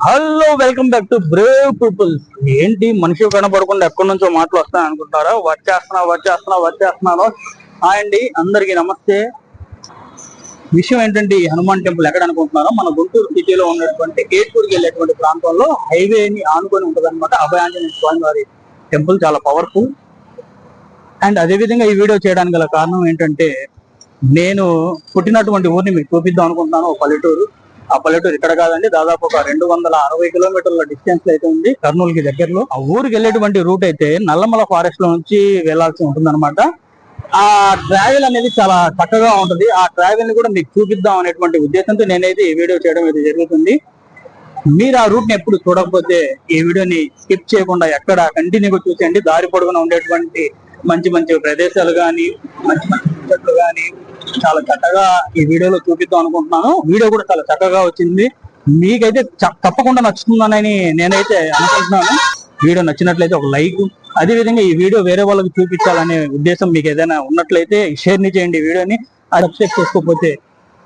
Hello, welcome back to Brave Peoples. ఏంటి మనిషి కనపడకుండా ఎక్కడి నుంచో మాటలు వస్తాయి అనుకుంటారా? వచ్చేస్తున్నాను. హాయ్ అండి, అందరికి నమస్తే. విషయం ఏంటంటే, ఈ హనుమాన్ టెంపుల్ ఎక్కడ అనుకుంటున్నారో, మన గుంటూరు సిటీలో ఉన్నటువంటి ఏట్పూర్కి వెళ్ళేటువంటి ప్రాంతంలో హైవేని ఆనుకొని ఉంటుంది అనమాట. అభయాంజనేయ స్వామి వారి టెంపుల్ చాలా పవర్ఫుల్. అండ్ అదేవిధంగా ఈ వీడియో చేయడానికి గల కారణం ఏంటంటే, నేను పుట్టినటువంటి ఊరిని మీకు చూపిద్దాం అనుకుంటున్నాను. ఒక పల్లెటూరు. ఆ పల్లెటూరు ఇక్కడ కాదండి, దాదాపు ఒక 260 కిలోమీటర్ల డిస్టెన్స్ అయితే ఉంది, కర్నూలుకి దగ్గరలో. ఆ ఊరికి వెళ్ళేటువంటి రూట్ అయితే నల్లమల ఫారెస్ట్ లో నుంచి వెళ్లాల్సి ఉంటుంది అనమాట. ఆ ట్రావెల్ అనేది చాలా చక్కగా ఉంటుంది. ఆ ట్రావెల్ ని కూడా మీకు చూపిద్దాం అనేటువంటి ఉద్దేశంతో నేనైతే ఈ వీడియో చేయడం అయితే జరుగుతుంది. మీరు ఆ రూట్ ని ఎప్పుడు చూడకపోతే ఈ వీడియోని స్కిప్ చేయకుండా ఎక్కడ కంటిన్యూగా చూసేయండి. దారి పొడుగున ఉండేటువంటి మంచి మంచి ప్రదేశాలు గాని, మంచి మంచి చెట్లు గాని చాలా చక్కగా ఈ వీడియోలో చూపిద్దాం అనుకుంటున్నాను. వీడియో కూడా చాలా చక్కగా వచ్చింది. మీకైతే తప్పకుండా నచ్చుతుందని నేనైతే అనుకుంటున్నాను. వీడియో నచ్చినట్లయితే ఒక లైక్, అదే విధంగా ఈ వీడియో వేరే వాళ్ళకి చూపించాలనే ఉద్దేశం మీకు ఏదైనా ఉన్నట్లయితే షేర్ చేయండి ఈ వీడియోని. సబ్స్క్రైబ్ చేసుకోకపోతే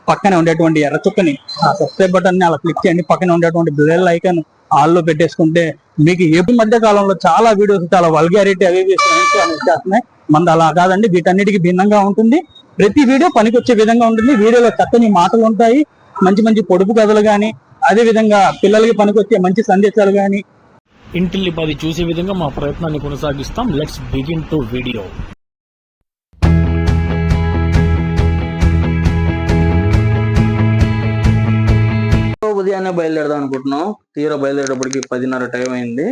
పక్కనే ఉండేటువంటి ఎర్ర చుక్కని, ఆ సబ్స్క్రైబ్ బటన్ ని అలా క్లిక్ చేయండి. పక్కన ఉండేటువంటి బెల్ ఐకాన్ ఆల్లో పెట్టేసుకుంటే మీకు ఈ మధ్య కాలంలో చాలా వీడియోస్ చాలా వల్గారిటీ అవి వచ్చేస్తున్నాయి. మనది అలా కాదండి, వీటన్నిటికీ భిన్నంగా ఉంటుంది. ప్రతి వీడియో పనికొచ్చే విధంగా ఉంటుంది. వీడియోలో చక్కని మాటలు ఉంటాయి, మంచి మంచి పొడుపు కథలు గాని, అదే విధంగా పిల్లలకి పనికొచ్చే మంచి సందేశాలు గాని. ఇంటిల్లి 10 చూసే విధంగా మా ప్రయత్నాన్ని కొనసాగిస్తాం. Let's begin to video. ఉదయాన్నే బయలుదేరదాం అనుకుంటున్నాం. తీరా బయలుదేరేటప్పటికి 10:30 టైం అయింది.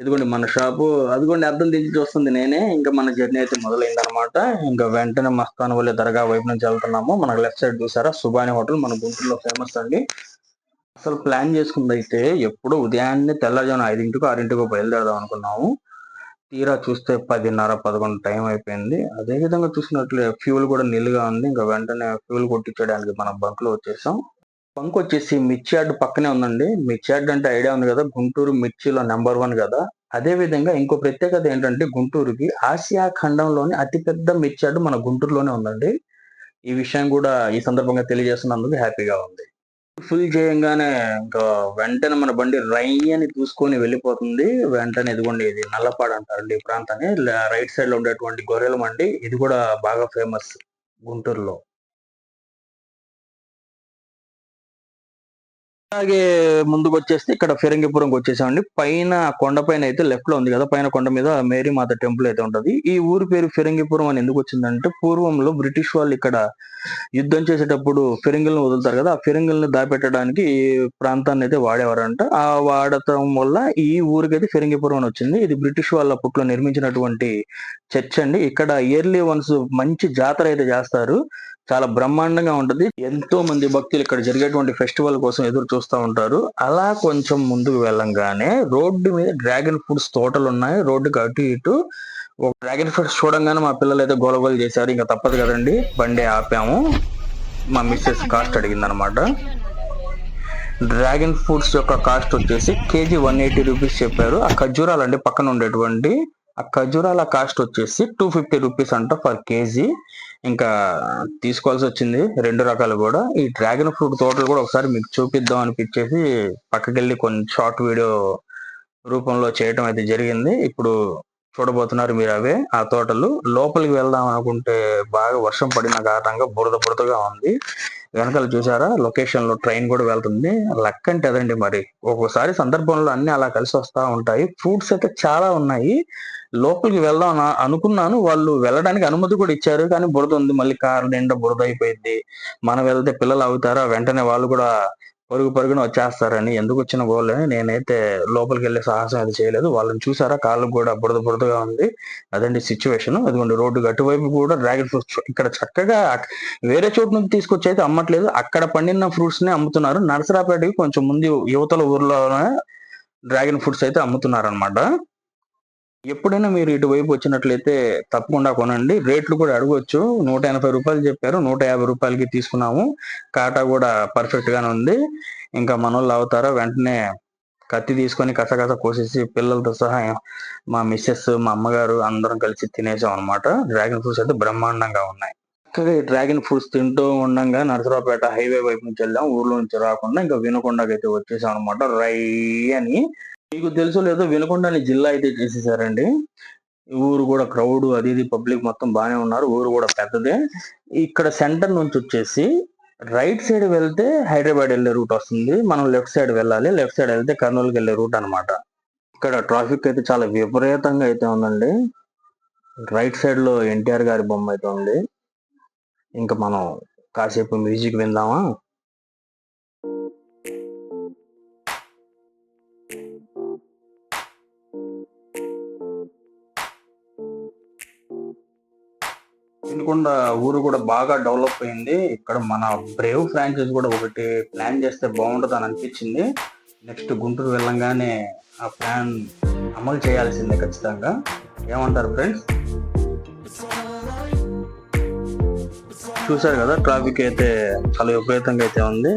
ఇదిగోండి మన షాపు, అదిగోండి అర్థం దించి చూస్తుంది నేనే. ఇంకా మన జర్నీ అయితే మొదలైంది అనమాట. ఇంకా వెంటనే మస్తాన్ వల్లే దర్గా వైపు నుంచి వెళ్తున్నాము. మనకు లెఫ్ట్ సైడ్ చూసారా, సుబాని హోటల్ మన గుంటూరులో ఫేమస్ అండి. అసలు ప్లాన్ చేసుకుంది అయితే ఎప్పుడు ఉదయాన్నే తెల్లజామున 5కో 6కో బయలుదేరదాం అనుకున్నాము. తీరా చూస్తే 10:30 11 టైం అయిపోయింది. అదే విధంగా చూసినట్లు ఫ్యూల్ కూడా నిల్లుగా ఉంది. ఇంకా వెంటనే ఫ్యూల్ కొట్టించడానికి మనం బంక్ లో వచ్చేసాం. బంక్ వచ్చేసి మిర్చి యార్డ్ పక్కనే ఉందండి. మిర్చి యార్డ్ అంటే ఐడియా ఉంది కదా, గుంటూరు మిర్చిలో నెంబర్ 1 కదా. అదే విధంగా ఇంకో ప్రత్యేకత ఏంటంటే, గుంటూరుకి ఆసియా ఖండంలోని అతిపెద్ద మిర్చి యార్డ్ మన గుంటూరులోనే ఉందండి. ఈ విషయం కూడా ఈ సందర్భంగా తెలియజేస్తున్నందుకు హ్యాపీగా ఉంది. ఫుల్ చేయంగానే ఇంకా వెంటనే మన బండి రై అని చూసుకొని వెళ్ళిపోతుంది. వెంటనే ఇదిగోండి, ఇది నల్లపాడు అంటారండి ఈ ప్రాంతాన్ని. రైట్ సైడ్ లో ఉండేటువంటి గొర్రెల మండి, ఇది కూడా బాగా ఫేమస్ గుంటూరులో. అలాగే ముందుకు వచ్చేస్తే ఇక్కడ ఫిరంగిపురంకి వచ్చేసామండి. పైన కొండ పైన అయితే లెఫ్ట్ లో ఉంది కదా, పైన కొండ మీద మేరీ మాత టెంపుల్ అయితే ఉంటది. ఈ ఊరి పేరు ఫిరంగిపురం అని ఎందుకు వచ్చిందంటే, పూర్వంలో బ్రిటిష్ వాళ్ళు ఇక్కడ యుద్ధం చేసేటప్పుడు ఫిరంగులను వదులుతారు కదా, ఆ ఫిరంగులను దాపెట్టడానికి ఈ ప్రాంతాన్ని అయితే వాడేవారంట. ఆ వాడటం వల్ల ఈ ఊరికైతే ఫిరంగిపురం అని వచ్చింది. ఇది బ్రిటిష్ వాళ్ళ అప్పట్లో నిర్మించినటువంటి చర్చ్ అండి. ఇక్కడ ఇయర్లీ వన్స్ మంచి జాతర అయితే చేస్తారు. చాలా బ్రహ్మాండంగా ఉంటది. ఎంతో మంది భక్తులు ఇక్కడ జరిగేటువంటి ఫెస్టివల్ కోసం ఎదురు చూస్తూ ఉంటారు. అలా కొంచెం ముందుకు వెళ్ళంగానే రోడ్డు మీద డ్రాగన్ ఫ్రూట్స్ తోటలు ఉన్నాయి. రోడ్డుకి అటు ఇటు ఒక డ్రాగన్ ఫ్రూట్స్ చూడంగానే మా పిల్లలు అయితే గోలగోలు చేశారు. ఇంకా తప్పదు కదండి, బండి ఆపాము. మా మిస్సెస్ కాస్ట్ అడిగింది అనమాట. డ్రాగన్ ఫ్రూట్స్ యొక్క కాస్ట్ వచ్చేసి కేజీ 180 రూపీస్ చెప్పారు. ఆ ఖర్జూరాలండి పక్కన ఉండేటువంటి ఆ ఖర్జూరాల కాస్ట్ వచ్చేసి 250 రూపీస్ అంట పర్ కేజీ. ఇంకా తీసుకోవాల్సి వచ్చింది 2 రకాలు కూడా. ఈ డ్రాగన్ ఫ్రూట్ తోటలు కూడా ఒకసారి మీకు చూపిద్దాం అనిపించేసి పక్కకెళ్ళి కొన్ని షార్ట్ వీడియో రూపంలో చేయటం అయితే జరిగింది. ఇప్పుడు చూడబోతున్నారు మీరు అవే ఆ తోటలు. లోపలికి వెళ్దాం అనుకుంటే బాగా వర్షం పడిన కారణంగా బురదగా ఉంది. వెనకాల చూసారా, లొకేషన్ లో ట్రైన్ కూడా వెళ్తుంది. లక్ అంటే అదండి మరి. ఒక్కోసారి సందర్భంలో అన్ని అలా కలిసి వస్తా ఉంటాయి. ఫ్రూట్స్ అయితే చాలా ఉన్నాయి. లోపలికి వెళ్దాం అనుకున్నాను, వాళ్ళు వెళ్ళడానికి అనుమతి కూడా ఇచ్చారు. కానీ బురద ఉంది, మళ్ళీ కారు నిండా బురద అయిపోయింది. మనం వెళ్తే పిల్లలు అవుతారా, వెంటనే వాళ్ళు కూడా పరుగున వచ్చేస్తారని ఎందుకు వచ్చిన గోళ్ళని నేనైతే లోపలికి వెళ్ళే సాహసం అది చేయలేదు. వాళ్ళని చూసారా, కాళ్ళకు కూడా బురదగా ఉంది. అదండి సిచ్యువేషన్. అదిగోండి రోడ్డు అటువైపు కూడా డ్రాగన్ ఫ్రూట్స్ ఇక్కడ చక్కగా వేరే చోటు నుంచి తీసుకొచ్చి అయితే అమ్మట్లేదు, అక్కడ పండిన ఫ్రూట్స్ నే అమ్ముతున్నారు. నరసరాపేటకి కొంచెం ముందు యువతల ఊర్లోనే డ్రాగన్ ఫ్రూట్స్ అయితే అమ్ముతున్నారు అనమాట. ఎప్పుడైనా మీరు ఇటువైపు వచ్చినట్లయితే తప్పకుండా కొనండి. రేట్లు కూడా అడగొచ్చు. 180 రూపాయలు చెప్పారు, 150 రూపాయలకి తీసుకున్నాము. కాటా కూడా పర్ఫెక్ట్ గానే ఉంది. ఇంకా మనోళ్ళు అవుతారో వెంటనే కత్తి తీసుకొని కసకస కోసేసి పిల్లలతో సహా మా మిస్సెస్ మా అమ్మగారు అందరం కలిసి తినేసాం అనమాట. డ్రాగన్ ఫ్రూట్స్ అయితే బ్రహ్మాండంగా ఉన్నాయి. చక్కగా ఈ డ్రాగన్ ఫ్రూట్స్ తింటూ ఉండంగా నరసరావుపేట హైవే వైపు నుంచి వెళ్ళాం. ఊర్లో నుంచి రాకుండా ఇంకా వినుకొండకి అయితే వచ్చేసాం అనమాట. రై అని మీకు తెలుసో లేదో వినుకొండని జిల్లా అయితే చేసేసారండి. ఊరు కూడా క్రౌడ్ అది ఇది పబ్లిక్ మొత్తం బాగానే ఉన్నారు. ఊరు కూడా పెద్దదే. ఇక్కడ సెంటర్ నుంచి వచ్చేసి రైట్ సైడ్ వెళ్తే హైదరాబాద్ వెళ్ళే రూట్ వస్తుంది. మనం లెఫ్ట్ సైడ్ వెళ్ళాలి. లెఫ్ట్ సైడ్ వెళ్తే కర్నూలుకి వెళ్ళే రూట్ అనమాట. ఇక్కడ ట్రాఫిక్ అయితే చాలా విపరీతంగా అయితే ఉందండి. రైట్ సైడ్ లో ఎన్టీఆర్ గారి బొమ్మ అయితే ఉంది. ఇంకా మనం కాసేపు మ్యూజిక్ విందామా? వినుకొండ ఊరు కూడా బాగా డెవలప్ అయింది. ఇక్కడ మన బ్రేవ్ ఫ్రాంచైజ్ కూడా ఒకటి ప్లాన్ చేస్తే బాగుంటుంది అని అనిపించింది. నెక్స్ట్ గుంటూరు వెళ్ళంగానే ఆ ప్లాన్ అమలు చేయాల్సిందే ఖచ్చితంగా. ఏమంటారు ఫ్రెండ్స్? చూసారు కదా, ట్రాఫిక్ అయితే చాలా విపరీతంగా అయితే ఉంది.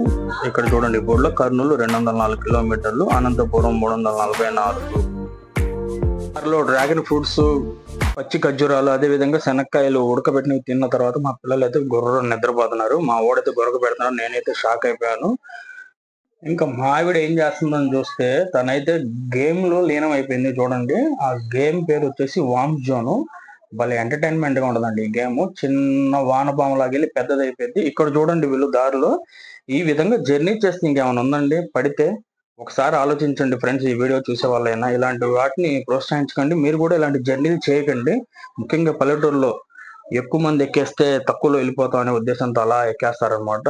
ఇక్కడ చూడండి, బోర్డులో కర్నూలు 204 కిలోమీటర్లు, అనంతపురం 344. లో డ్రాగన్ ఫ్రూట్స్, పచ్చి ఖర్జూరాలు, అదే విధంగా శనక్కాయలు ఉడకబెట్టినవి తిన్న తర్వాత మా పిల్లలు అయితే గొర్రె నిద్రపోతున్నారు. మా ఓడైతే గొరక పెడుతున్నారు. నేనైతే షాక్ అయిపోయాను. ఇంకా మా ఆవిడ ఏం చేస్తుందని చూస్తే తనైతే గేమ్ లో లీనం అయిపోయింది. చూడండి, ఆ గేమ్ పేరు వచ్చేసి వామ్ జోన్. భలే ఎంటర్టైన్మెంట్ గా ఉండదండి ఈ గేమ్. చిన్న వానపాము లాగెళ్ళి పెద్దది అయిపోయింది. ఇక్కడ చూడండి, వీళ్ళు దారిలో ఈ విధంగా జర్నీ చేస్తే ఇంకేమైనా ఉందండి పడితే? ఒకసారి ఆలోచించండి ఫ్రెండ్స్, ఈ వీడియో చూసే వాళ్ళైనా ఇలాంటి వాటిని ప్రోత్సహించకండి. మీరు కూడా ఇలాంటి జర్నీలు చేయకండి. ముఖ్యంగా పల్లెటూరులో ఎక్కువ మంది ఎక్కేస్తే తక్కువలో వెళ్ళిపోతాం అనే ఉద్దేశంతో అలా ఎక్కేస్తారనమాట.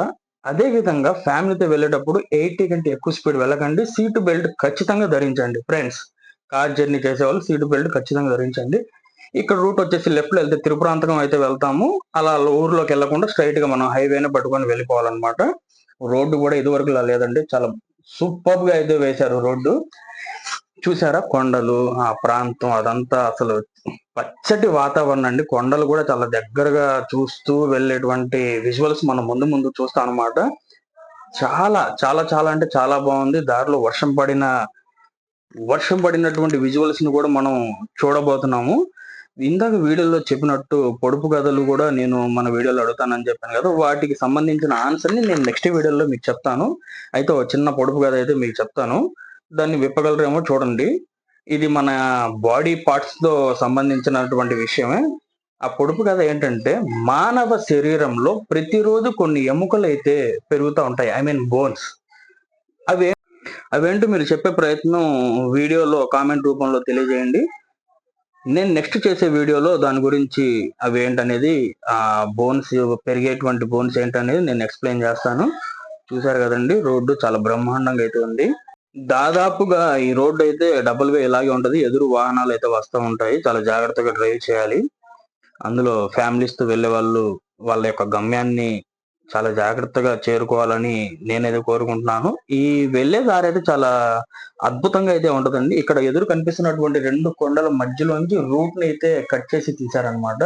అదే విధంగా ఫ్యామిలీతో వెళ్ళేటప్పుడు 80 కంటే ఎక్కువ స్పీడ్ వెళ్ళకండి. సీట్ బెల్ట్ ఖచ్చితంగా ధరించండి ఫ్రెండ్స్. కార్ జర్నీ చేసేవాళ్ళు సీట్ బెల్ట్ ఖచ్చితంగా ధరించండి. ఇక్కడ రూట్ వచ్చేసి లెఫ్ట్ లో వెళ్తే తిరుపురాంతకం అయితే వెళ్తాము. అలా ఊర్లోకి వెళ్లకుండా స్ట్రైట్ గా మనం హైవేనే పట్టుకొని వెళ్ళిపోవాలన్నమాట. రోడ్డు కూడా ఇదివరకు లేదండి, చాలా సూపర్ గా అయితే వేశారు రోడ్డు. చూసారా కొండలు, ఆ ప్రాంతం అదంతా అసలు పచ్చటి వాతావరణం అండి. కొండలు కూడా చాలా దగ్గరగా చూస్తూ వెళ్ళేటువంటి విజువల్స్ మనం ముందు ముందు చూస్తాం అనమాట. చాలా చాలా చాలా అంటే చాలా బాగుంది. దారిలో వర్షం పడినటువంటి విజువల్స్ ని కూడా మనం చూడబోతున్నాము. ఇందాక వీడియోలో చెప్పినట్టు పొడుపు కథలు కూడా నేను మన వీడియోలో అడుగుతానని చెప్పాను కదా, వాటికి సంబంధించిన ఆన్సర్ ని నేను నెక్స్ట్ వీడియోలో మీకు చెప్తాను. అయితే ఒక చిన్న పొడుపు కథ అయితే మీకు చెప్తాను, దాన్ని విప్పగలరేమో చూడండి. ఇది మన బాడీ పార్ట్స్ తో సంబంధించినటువంటి విషయమే. ఆ పొడుపు కథ ఏంటంటే, మానవ శరీరంలో ప్రతిరోజు కొన్ని ఎముకలు అయితే పెరుగుతూ ఉంటాయి, ఐ మీన్ బోన్స్. అవేంటో మీరు చెప్పే ప్రయత్నం వీడియోలో కామెంట్ రూపంలో తెలియజేయండి. నేను నెక్స్ట్ చేసే వీడియోలో దాని గురించి అవి ఏంటనేది, ఆ బోన్స్ పెరిగేటువంటి బోన్స్ ఏంటనేది నేను ఎక్స్ప్లెయిన్ చేస్తాను. చూసారు కదండి, రోడ్డు చాలా బ్రహ్మాండంగా అయితే ఉంది. దాదాపుగా ఈ రోడ్డు అయితే డబుల్ వే ఇలాగే ఉంటది. ఎదురు వాహనాలు అయితే వస్తూ ఉంటాయి. చాలా జాగ్రత్తగా డ్రైవ్ చేయాలి. అందులో ఫ్యామిలీస్ తో వెళ్లే వాళ్ళు వాళ్ళ యొక్క గమ్యాన్ని చాలా జాగ్రత్తగా చేరుకోవాలని నేనైతే కోరుకుంటున్నాను. ఈ వెళ్లే దారి అయితే చాలా అద్భుతంగా అయితే ఉంటదండి. ఇక్కడ ఎదురు కనిపిస్తున్నటువంటి 2 కొండల మధ్యలోంచి రూట్ ని అయితే కట్ చేసి తీశారనమాట.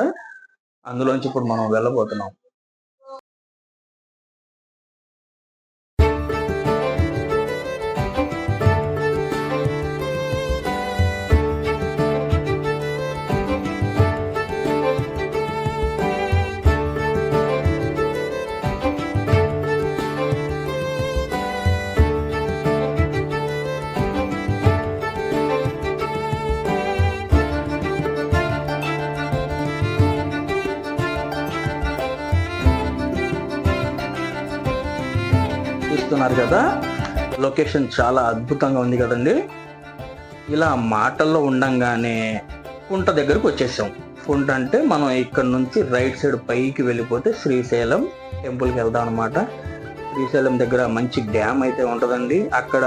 అందులోంచి ఇప్పుడు మనం వెళ్ళబోతున్నాం. చూస్తున్నారు కదా, లొకేషన్ చాలా అద్భుతంగా ఉంది కదండి. ఇలా మాటల్లో ఉండంగానే కుంట దగ్గరకు వచ్చేసాం. కుంట అంటే మనం ఇక్కడ నుంచి రైట్ సైడ్ పైకి వెళ్ళిపోతే శ్రీశైలం టెంపుల్కి వెళ్దాం అనమాట. శ్రీశైలం దగ్గర మంచి డ్యామ్ అయితే ఉంటదండి. అక్కడ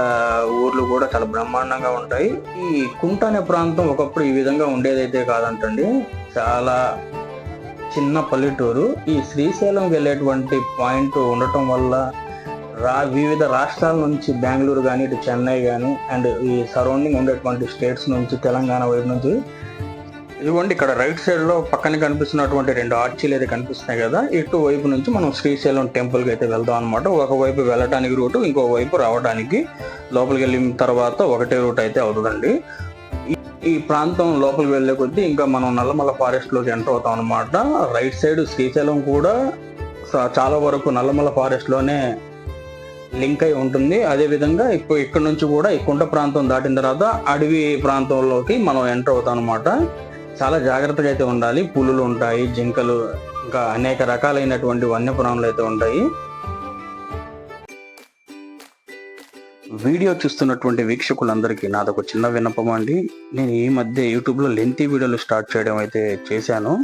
ఊర్లు కూడా చాలా బ్రహ్మాండంగా ఉంటాయి. ఈ కుంట అనే ప్రాంతం ఒకప్పుడు ఈ విధంగా ఉండేదైతే కాదంటండి, చాలా చిన్న పల్లెటూరు. ఈ శ్రీశైలం వెళ్ళేటువంటి పాయింట్ ఉండటం వల్ల వివిధ రాష్ట్రాల నుంచి, బెంగళూరు కానీ, ఇటు చెన్నై కానీ, అండ్ ఈ సరౌండింగ్ ఉండేటువంటి స్టేట్స్ నుంచి, తెలంగాణ వైపు నుంచి, ఇదిగోండి ఇక్కడ రైట్ సైడ్ లో పక్కన కనిపిస్తున్నటువంటి 2 ఆర్చీలు అయితే కనిపిస్తున్నాయి కదా, ఇటు వైపు నుంచి మనం శ్రీశైలం టెంపుల్ కి అయితే వెళ్దాం అనమాట. ఒకవైపు వెళ్ళడానికి రూటు, ఇంకో వైపు రావడానికి, లోపలికి వెళ్ళిన తర్వాత ఒకటే రూట్ అయితే అవుతుందండి. ఈ ప్రాంతం లోపలికి వెళ్లే కొద్దీ ఇంకా మనం నల్లమల్ల ఫారెస్ట్ లోకి ఎంటర్ అవుతాం అనమాట. రైట్ సైడ్ శ్రీశైలం కూడా చాలా వరకు నల్లమల్ల ఫారెస్ట్ లోనే లింక్ అయి ఉంటుంది. అదే విధంగా ఇక్కడ నుంచి కూడా ఈ కుంట ప్రాంతం దాటిన తర్వాత అడవి ప్రాంతంలోకి మనం ఎంటర్ అవుతాం అనమాట. చాలా జాగ్రత్తగా అయితే ఉండాలి. పులులు ఉంటాయి, జింకలు, ఇంకా అనేక రకాలైనటువంటి వన్యప్రాణులు అయితే ఉంటాయి. వీడియో చూస్తున్నటువంటి వీక్షకులందరికీ నాదొక చిన్న విన్నపం అండి. నేను ఈ మధ్య యూట్యూబ్లో లెంతీ వీడియోలు స్టార్ట్ చేయడం అయితే చేశాను.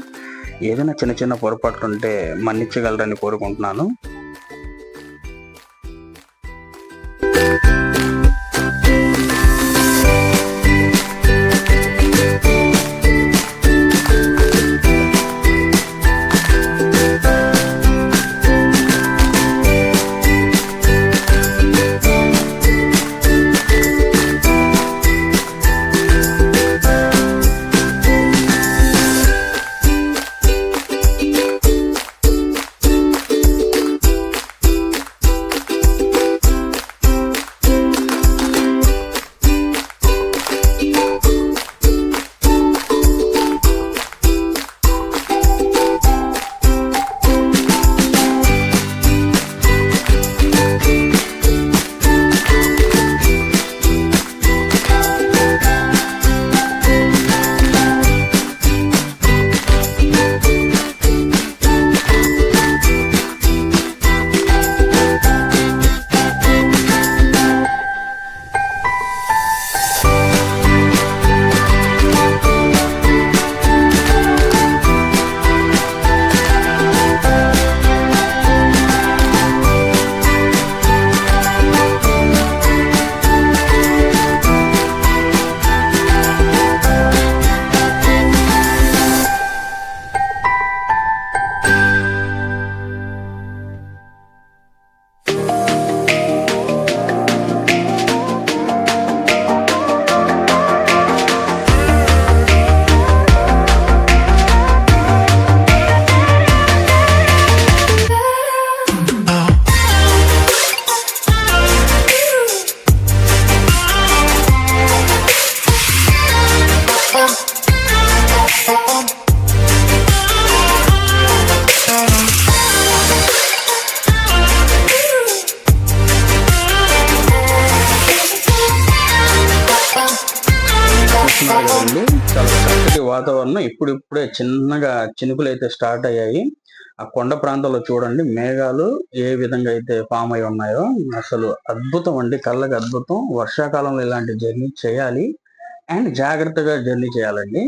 ఏదైనా చిన్న చిన్న పొరపాట్లు ఉంటే మన్నించగలరని కోరుకుంటున్నాను. చాలా చక్కటి వాతావరణం. ఇప్పుడిప్పుడే చిన్నగా చినుకులు అయితే స్టార్ట్ అయ్యాయి. ఆ కొండ ప్రాంతంలో చూడండి మేఘాలు ఏ విధంగా అయితే ఫామ్ అయి ఉన్నాయో. అసలు అద్భుతం అండి, కళ్ళకి అద్భుతం. వర్షాకాలంలో ఇలాంటి జర్నీ చేయాలి అండ్ జాగ్రత్తగా జర్నీ చేయాలండి.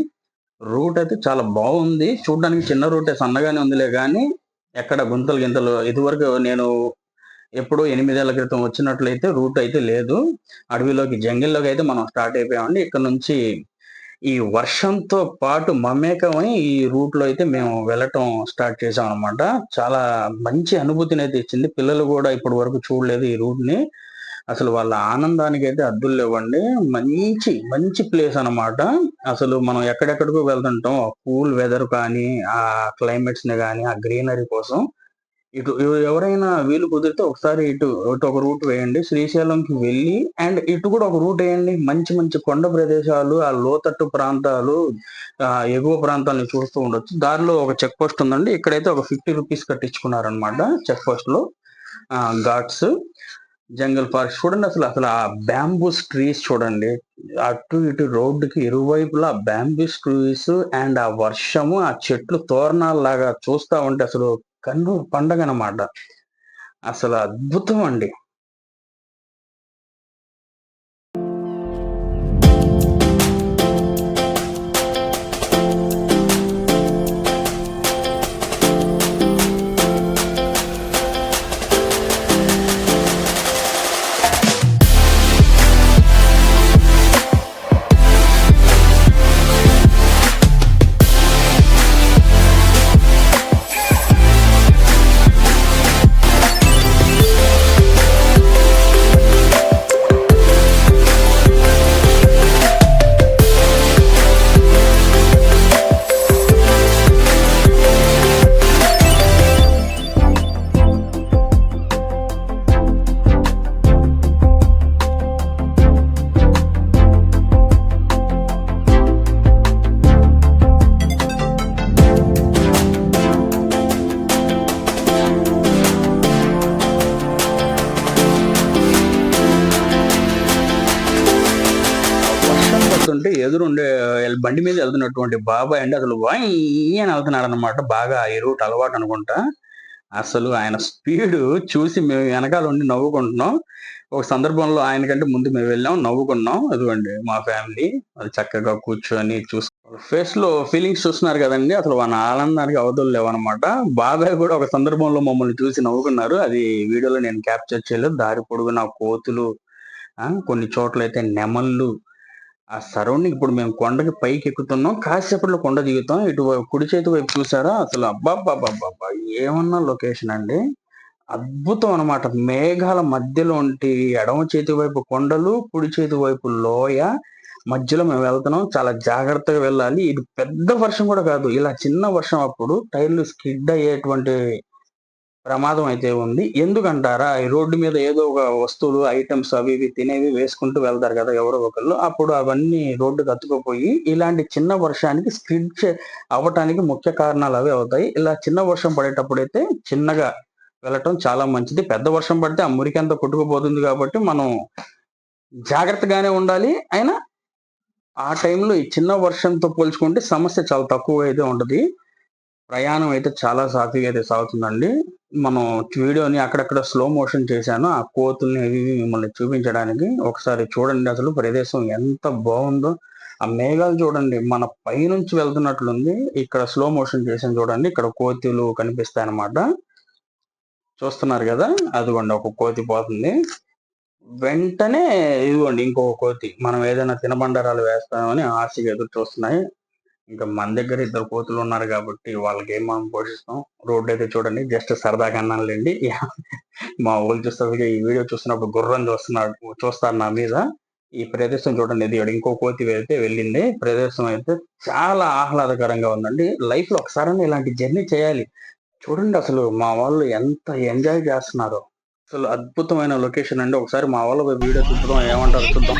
రూట్ అయితే చాలా బాగుంది. చూడడానికి చిన్న రూటే, సన్నగానే ఉందిలే కానీ ఎక్కడ గుంతలు గింతలు ఇదివరకు నేను ఎప్పుడో 8 ఏళ్ల క్రితం వచ్చినట్లయితే రూట్ అయితే లేదు. అడవిలోకి జంగిల్లోకి అయితే మనం స్టార్ట్ అయిపోయామండి. ఇక్కడ నుంచి ఈ వర్షంతో పాటు మమేకమై ఈ రూట్ లో అయితే మేము వెళ్ళటం స్టార్ట్ చేసాం అనమాట. చాలా మంచి అనుభూతిని అయితే ఇచ్చింది. పిల్లలు కూడా ఇప్పటి వరకు చూడలేదు ఈ రూట్ ని. అసలు వాళ్ళ ఆనందానికి అయితే అద్దులు లేవండి. మంచి మంచి ప్లేస్ అన్నమాట. అసలు మనం ఎక్కడెక్కడికో వెళ్తుంటాం కూల్ వెదర్ కానీ, ఆ క్లైమేట్స్ ని కానీ, ఆ గ్రీనరీ కోసం. ఇటు ఎవరైనా వీలు కుదిరితే ఒకసారి ఇటు ఒక రూట్ వేయండి, శ్రీశైలంకి వెళ్ళి అండ్ ఇటు కూడా ఒక రూట్ వేయండి. మంచి మంచి కొండ ప్రదేశాలు, ఆ లోతట్టు ప్రాంతాలు, ఎగువ ప్రాంతాలను చూస్తూ ఉండొచ్చు. దారిలో ఒక చెక్ పోస్ట్ ఉందండి. ఇక్కడైతే ఒక 50 రూపీస్ కట్టించుకున్నారనమాట చెక్ పోస్ట్ లో. ఘాట్స్, జంగల్ ఫారెస్ట్ చూడండి. అసలు ఆ బ్యాంబూస్ ట్రీస్ చూడండి. అటు ఇటు రోడ్డుకి ఇరువైపులా బ్యాంబూస్ ట్రీస్ అండ్ ఆ వర్షము, ఆ చెట్లు తోరణాల్లాగా చూస్తా ఉంటే అసలు కన్ను పండగ అన్నమాట. అసలు అద్భుతం అండి. వెళ్తుంటే ఎదురుండే బండి మీద వెళ్తున్నటువంటి బాబాయ్ అండి అసలు వై అని వెళ్తున్నాడు అనమాట. బాగా ఈ రూట్ అలవాటు అనుకుంటా. అసలు ఆయన స్పీడ్ చూసి మేము వెనకాల ఉండి నవ్వుకుంటున్నాం. ఒక సందర్భంలో ఆయనకంటే ముందు మేము వెళ్ళాం, నవ్వుకున్నాం. అదిగోండి మా ఫ్యామిలీ వాళ్ళు చక్కగా కూర్చొని ఫేస్ లో ఫీలింగ్స్ చూస్తున్నారు కదండి. అసలు వాళ్ళ ఆనందానికి అవధులు లేవన్నమాట. బాబాయ్ కూడా ఒక సందర్భంలో మమ్మల్ని చూసి నవ్వుకున్నారు. అది వీడియోలో నేను క్యాప్చర్ చేయలేదు. దారి పొడుగునా కోతులు, కొన్ని చోట్లయితే నెమళ్ళు, ఆ సరౌండింగ్ ఇప్పుడు మేము కొండకి పైకి ఎక్కుతున్నాం. కాసేపట్లో కొండ దిగుతాం. ఇటు కుడి చేతి వైపు చూసారా అసలు అబ్బాబ్బాబ్బా ఏమన్నా లొకేషన్ అండి. అద్భుతం అన్నమాట. మేఘాల మధ్యలో ఉంటి ఎడమ చేతి వైపు కొండలు, కుడి చేతి వైపు లోయ, మధ్యలో మేము వెళ్తున్నాం. చాలా జాగ్రత్తగా వెళ్ళాలి. ఇది పెద్ద వర్షం కూడా కాదు. ఇలా చిన్న వర్షం అప్పుడు టైర్లు స్కిడ్ అయ్యేటువంటి ప్రమాదం అయితే ఉంది. ఎందుకంటారా? ఈ రోడ్డు మీద ఏదో ఒక వస్తువులు, ఐటమ్స్ అవి ఇవి తినేవి వేసుకుంటూ వెళ్తారు కదా ఎవరో ఒకళ్ళు. అప్పుడు అవన్నీ రోడ్డుకి అతుక్కుపోయి ఇలాంటి చిన్న వర్షానికి అవ్వటానికి ముఖ్య కారణాలు అవే అవుతాయి. ఇలా చిన్న వర్షం పడేటప్పుడైతే చిన్నగా వెళ్ళటం చాలా మంచిది. పెద్ద వర్షం పడితే ఆ మురికంతా కొట్టుకుపోతుంది కాబట్టి మనం జాగ్రత్తగానే ఉండాలి. అయినా ఆ టైంలో ఈ చిన్న వర్షంతో పోల్చుకుంటే సమస్య చాలా తక్కువ అయితే ఉంటది. ప్రయాణం అయితే చాలా సాఫీగా అయితే సాగుతుందండి. మనం వీడియోని అక్కడక్కడ స్లో మోషన్ చేశాను. ఆ కోతుల్ని అవి ఇవి మిమ్మల్ని చూపించడానికి. ఒకసారి చూడండి అసలు ప్రదేశం ఎంత బాగుందో. ఆ మేఘాలు చూడండి మన పైనుంచి వెళ్తున్నట్లుంది. ఇక్కడ స్లో మోషన్ చేశాను చూడండి. ఇక్కడ కోతులు కనిపిస్తాయి అన్నమాట. చూస్తున్నారు కదా, అదిగోండి ఒక కోతి పోతుంది. వెంటనే ఇదిగోండి ఇంకొక కోతి. మనం ఏదైనా తినబండారాలు వేస్తామని ఆశగా ఎదురు చూస్తున్నాయి. ఇంకా మన దగ్గర ఇద్దరు కోతులు ఉన్నారు కాబట్టి వాళ్ళకి ఏం మనం పోషిస్తాం. రోడ్డు అయితే చూడండి జస్ట్ సరదాగా అన్నానులేండి. మా ఊళ్ళు చూస్తే ఈ వీడియో చూస్తున్నప్పుడు గుర్రం చూస్తారు నా మీద. ఈ ప్రదేశం చూడండి, ఇది ఇంకో కోతి అయితే వెళ్ళింది. ప్రదేశం అయితే చాలా ఆహ్లాదకరంగా ఉందండి. లైఫ్ లో ఒకసారి ఇలాంటి జర్నీ చేయాలి. చూడండి అసలు మా వాళ్ళు ఎంత ఎంజాయ్ చేస్తున్నారో. అసలు అద్భుతమైన లొకేషన్ అండి. ఒకసారి మా వాళ్ళ వీడియో చూద్దాం, ఏమంటారు చూద్దాం.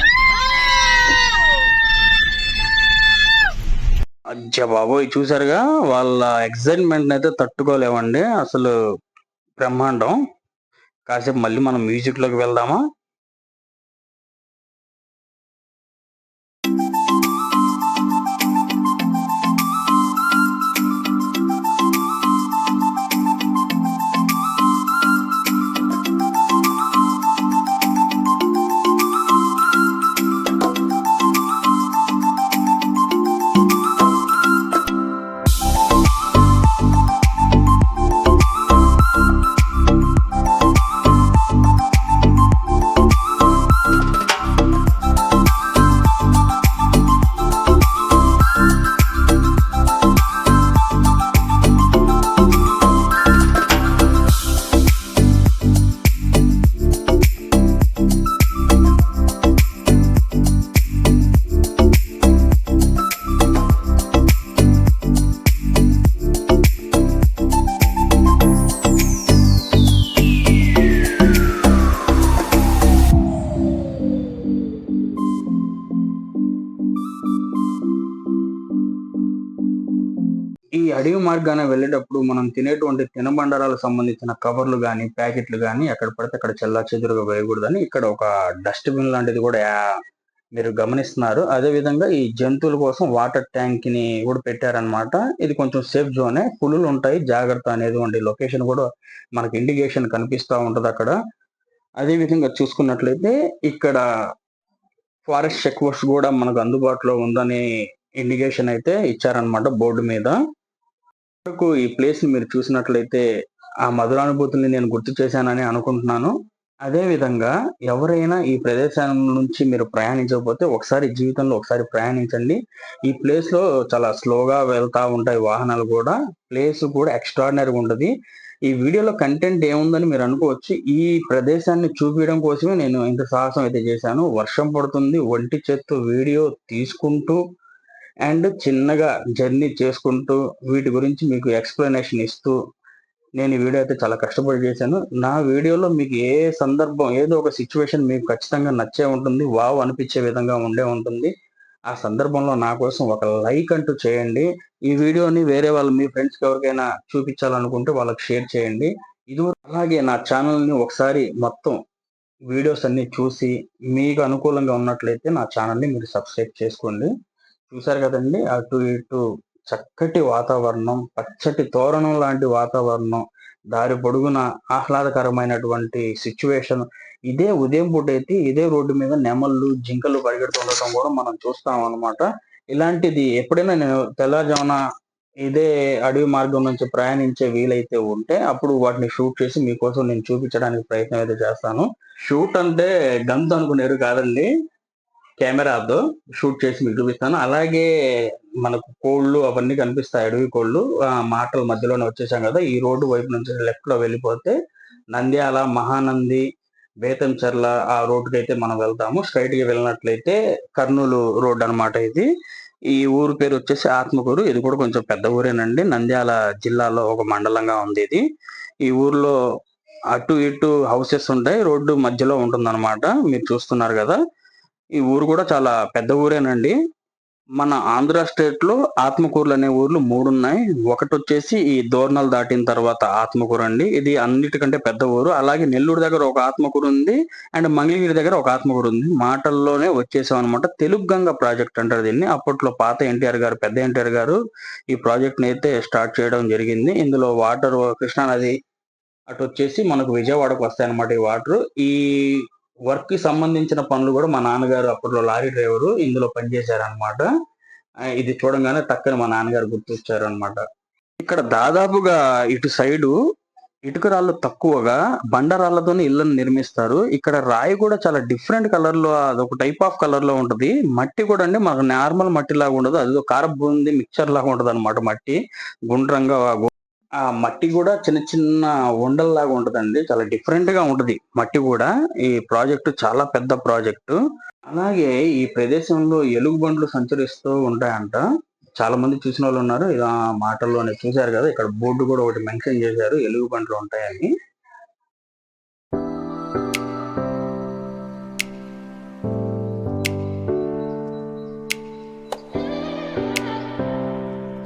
అచ్చా బాబోయ్, చూసారుగా వాళ్ళ ఎక్సైట్మెంట్ అయితే తట్టుకోలేమండి. అసలు బ్రహ్మాండం. కాసేపు మళ్ళీ మనం మ్యూజిక్ లోకి వెళ్దామా? ఈ అడవి మార్గాన వెళ్ళేటప్పుడు మనం తినేటువంటి తినబండారాలకు సంబంధించిన కవర్లు గాని, ప్యాకెట్లు గాని ఎక్కడ పడితే అక్కడ చెల్లాచెదురుగా వేయకూడదని ఇక్కడ ఒక డస్ట్‌బిన్ లాంటిది కూడా మీరు గమనిస్తున్నారు. అదే విధంగా ఈ జంతువుల కోసం వాటర్ ట్యాంక్ ని కూడా పెట్టారన్నమాట. ఇది కొంచెం సేఫ్ జోనే. పులులు ఉంటాయి, జాగ్రత్త అనేది లొకేషన్ కూడా మనకి ఇండికేషన్ కనిపిస్తా ఉంటది అక్కడ. అదే విధంగా చూసుకున్నట్లయితే ఇక్కడ ఫారెస్ట్ చెక్ పోస్ట్ కూడా మనకు అందుబాటులో ఉందని ఇండికేషన్ అయితే ఇచ్చారన్నమాట బోర్డు మీద. ఈ ప్లేస్ ని మీరు చూసినట్లయితే ఆ మధురానుభూతుల్ని నేను గుర్తు చేశానని అనుకుంటున్నాను. అదే విధంగా ఎవరైనా ఈ ప్రదేశం నుంచి మీరు ప్రయాణించకపోతే ఒకసారి జీవితంలో ఒకసారి ప్రయాణించండి. ఈ ప్లేస్ లో చాలా స్లోగా వెళ్తా ఉంటాయి వాహనాలు కూడా. ప్లేస్ కూడా ఎక్స్ట్రాడినరీగా ఉంటది. ఈ వీడియోలో కంటెంట్ ఏముందని మీరు అనుకోవచ్చు. ఈ ప్రదేశాన్ని చూపించడం కోసమే నేను ఇంత సాహసం అయితే చేశాను. వర్షం పడుతుంది, ఒంటి చేత్తో వీడియో తీసుకుంటూ అండ్ చిన్నగా జర్నీ చేసుకుంటూ వీటి గురించి మీకు ఎక్స్ప్లెనేషన్ ఇస్తూ నేను ఈ వీడియో అయితే చాలా కష్టపడి చేశాను. నా వీడియోలో మీకు ఏ సందర్భం ఏదో ఒక సిచ్యువేషన్ మీకు ఖచ్చితంగా నచ్చే ఉంటుంది, వావ్ అనిపించే విధంగా ఉంటుంది. ఆ సందర్భంలో నా కోసం ఒక లైక్ అంటూ చేయండి. ఈ వీడియోని వేరే వాళ్ళు మీ ఫ్రెండ్స్కి ఎవరికైనా చూపించాలనుకుంటే వాళ్ళకి షేర్ చేయండి. ఇది అలాగే నా ఛానల్ని ఒకసారి మొత్తం వీడియోస్ అన్ని చూసి మీకు అనుకూలంగా ఉన్నట్లయితే నా ఛానల్ని మీరు సబ్స్క్రైబ్ చేసుకోండి. చూసారు కదండి, అటు ఇటు చక్కటి వాతావరణం, పచ్చటి తోరణం లాంటి వాతావరణం, దారి పొడుగున ఆహ్లాదకరమైనటువంటి సిచ్యువేషన్. ఇదే ఉదయం పూట అయితే ఇదే రోడ్డు మీద నెమళ్ళు, జింకలు పరిగెడుతుండటం కూడా మనం చూస్తాం అన్నమాట. ఇలాంటిది ఎప్పుడైనా నేను తెల్లవారుజామున ఇదే అడవి మార్గం నుంచి ప్రయాణించే వీలైతే ఉంటే అప్పుడు వాటిని షూట్ చేసి మీకోసం నేను చూపించడానికి ప్రయత్నం అయితే చేస్తాను. షూట్ అంటే గన్తో అనుకునేరు కాదండి, కెమెరాతో షూట్ చేసి మీకు చూపిస్తాను. అలాగే మనకు కోళ్ళు అవన్నీ కనిపిస్తాయి, అడవి కోళ్ళు. మాటల మధ్యలోనే వచ్చేసాం కదా, ఈ రోడ్డు వైపు నుంచి లెఫ్ట్ లో వెళ్ళిపోతే నంద్యాల, మహానంది, బేతంచెర్ల ఆ రోడ్డుకి అయితే మనం వెళ్తాము. స్ట్రైట్ గా వెళ్ళినట్లయితే కర్నూలు రోడ్ అన్నమాట ఇది. ఈ ఊరు పేరు వచ్చేసి ఆత్మకూరు. ఇది కూడా కొంచెం పెద్ద ఊరేనండి, నంద్యాల జిల్లాలో ఒక మండలంగా ఉంది ఇది. ఈ ఊర్లో అటు ఇటు హౌసెస్ ఉంటాయి, రోడ్డు మధ్యలో ఉంటుందన్నమాట. మీరు చూస్తున్నారు కదా, ఈ ఊరు కూడా చాలా పెద్ద ఊరేనండి. మన ఆంధ్ర స్టేట్ లో ఆత్మకూరులు అనే ఊర్లు 3 ఉన్నాయి. ఒకటి వచ్చేసి ఈ దోర్నల్ దాటిన తర్వాత ఆత్మకూరు అండి, ఇది అన్నిటికంటే పెద్ద ఊరు. అలాగే నెల్లూరు దగ్గర ఒక ఆత్మకూరు ఉంది, అండ్ మంగళగిరి దగ్గర ఒక ఆత్మకూరు ఉంది. మాటల్లోనే వచ్చేసాం అనమాట. తెలుగు గంగ ప్రాజెక్ట్ అంటారు దీన్ని. అప్పట్లో పాత ఎన్టీఆర్ గారు, పెద్ద ఎన్టీఆర్ గారు ఈ ప్రాజెక్ట్ ని అయితే స్టార్ట్ చేయడం జరిగింది. ఇందులో వాటర్ కృష్ణానది అటు వచ్చేసి మనకు విజయవాడకు వస్తాయి అనమాట ఈ వాటర్. ఈ వర్క్ కి సంబంధించిన పనులు కూడా మా నాన్నగారు అప్పట్లో లారీ డ్రైవరు ఇందులో పనిచేశారనమాట. ఇది చూడంగానే టక్కని మా నాన్నగారు గుర్తొచ్చారు అనమాట. ఇక్కడ దాదాపుగా ఇటు సైడు ఇటుక రాళ్ళు తక్కువగా, బండరాళ్లతోనే ఇళ్లను నిర్మిస్తారు. ఇక్కడ రాయి కూడా చాలా డిఫరెంట్ కలర్ లో, అదొక టైప్ ఆఫ్ కలర్ లో ఉంటది. మట్టి కూడా అండి మనకు నార్మల్ మట్టి లాగా ఉండదు, అది కారబూంది మిక్చర్ లాగా ఉంటది అనమాట. మట్టి గుండ్రంగా, ఆ మట్టి కూడా చిన్న చిన్న ఉండల్లాగా ఉంటదండి, చాలా డిఫరెంట్ గా ఉంటది మట్టి కూడా. ఈ ప్రాజెక్టు చాలా పెద్ద ప్రాజెక్టు. అలాగే ఈ ప్రదేశంలో ఎలుగుబంట్లు సంచరిస్తూ ఉంటాయంట. చాలా మంది చూసిన వాళ్ళు ఉన్నారు, ఇలా మాటల్లోనే చూశారు కదా. ఇక్కడ బోర్డు కూడా ఒకటి మెన్షన్ చేశారు, ఎలుగుబంట్లు ఉంటాయని.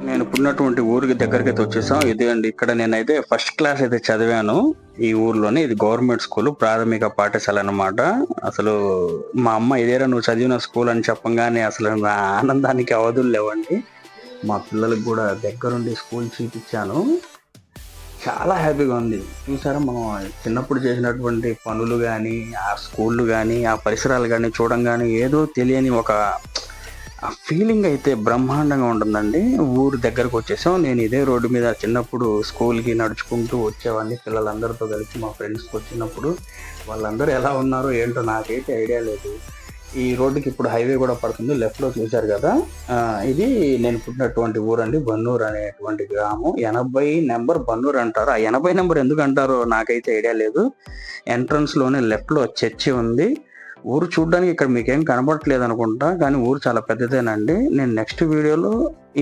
నేను పుట్టినటువంటి ఊరికి దగ్గరికి అయితే వచ్చేసాం. ఇదే అండి, ఇక్కడ నేనైతే ఫస్ట్ క్లాస్ అయితే చదివాను ఈ ఊర్లోనే. ఇది గవర్నమెంట్ స్కూల్, ప్రాథమిక పాఠశాల అన్నమాట. అసలు మా అమ్మ ఇదేరా నువ్వు చదివిన స్కూల్ అని చెప్పంగానే అసలు నా ఆనందానికి అవధులు లేవండి. మా పిల్లలకు కూడా దగ్గరుండి స్కూల్ చూపించాను, చాలా హ్యాపీగా ఉంది. చూసారా, మనం చిన్నప్పుడు చేసినటువంటి పనులు కానీ, ఆ స్కూళ్ళు కానీ, ఆ పరిసరాలు కానీ చూడంగానే ఏదో తెలియని ఒక ఆ ఫీలింగ్ అయితే బ్రహ్మాండంగా ఉంటుందండి. ఊరు దగ్గరకు వచ్చేసాం. నేను ఇదే రోడ్డు మీద చిన్నప్పుడు స్కూల్కి నడుచుకుంటూ వచ్చేవాడిని పిల్లలందరితో కలిసి. మా ఫ్రెండ్స్కి వచ్చినప్పుడు వాళ్ళందరూ ఎలా ఉన్నారో ఏంటో నాకైతే ఐడియా లేదు. ఈ రోడ్డుకి ఇప్పుడు హైవే కూడా పడుతుంది, లెఫ్ట్ లో చూశారు కదా. ఇది నేను పుట్టినటువంటి ఊరండి, బన్నూరు అనేటువంటి గ్రామం. 80 నెంబర్ బన్నూరు అంటారు. ఆ 80 నెంబర్ ఎందుకు అంటారో నాకైతే ఐడియా లేదు. ఎంట్రన్స్ లోనే లెఫ్ట్ లో చర్చి ఉంది. ఊరు చూడడానికి ఇక్కడ మీకేం కనబడట్లేదు అనుకుంటా, కానీ ఊరు చాలా పెద్దదేనండి. నేను నెక్స్ట్ వీడియోలో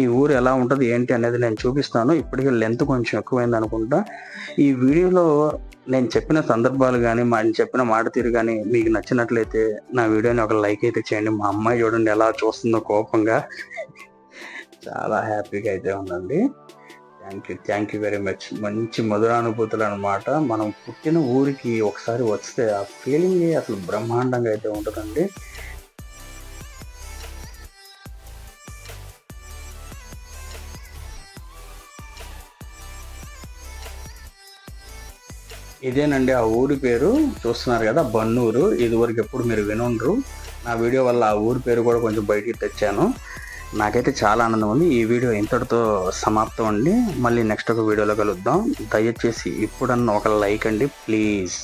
ఈ ఊరు ఎలా ఉంటుంది ఏంటి అనేది నేను చూపిస్తాను. ఇప్పటికీ లెంత్ కొంచెం ఎక్కువైంది అనుకుంటా. ఈ వీడియోలో నేను చెప్పిన సందర్భాలు కానీ, చెప్పిన మాట తీరు కానీ మీకు నచ్చినట్లయితే నా వీడియోని ఒక లైక్ అయితే చేయండి. మా అమ్మాయి చూడండి ఎలా చూస్తుందో కోపంగా. చాలా హ్యాపీగా అయితే ఉందండి. Thank you very much. మంచి మధురానుభూతులు అనమాట. మనం పుట్టిన ఊరికి ఒకసారి వస్తే ఆ ఫీలింగ్ అసలు బ్రహ్మాండంగా అయితే ఉంటుందండి. ఇదేనండి ఆ ఊరి పేరు, చూస్తున్నారు కదా, బన్నూరు. ఇదివరకు ఎప్పుడు మీరు వినుండ్రు. నా వీడియో వల్ల ఆ ఊరి పేరు కూడా కొంచెం బయటికి తెచ్చాను. నాకైతే చాలా ఆనందం ఉంది. ఈ వీడియో ఇంతటితో సమాప్తం అండి. మళ్ళీ నెక్స్ట్ ఒక వీడియోలో కలుద్దాం. దయచేసి ఇప్పుడన్నా ఒక లైక్ అండి ప్లీజ్.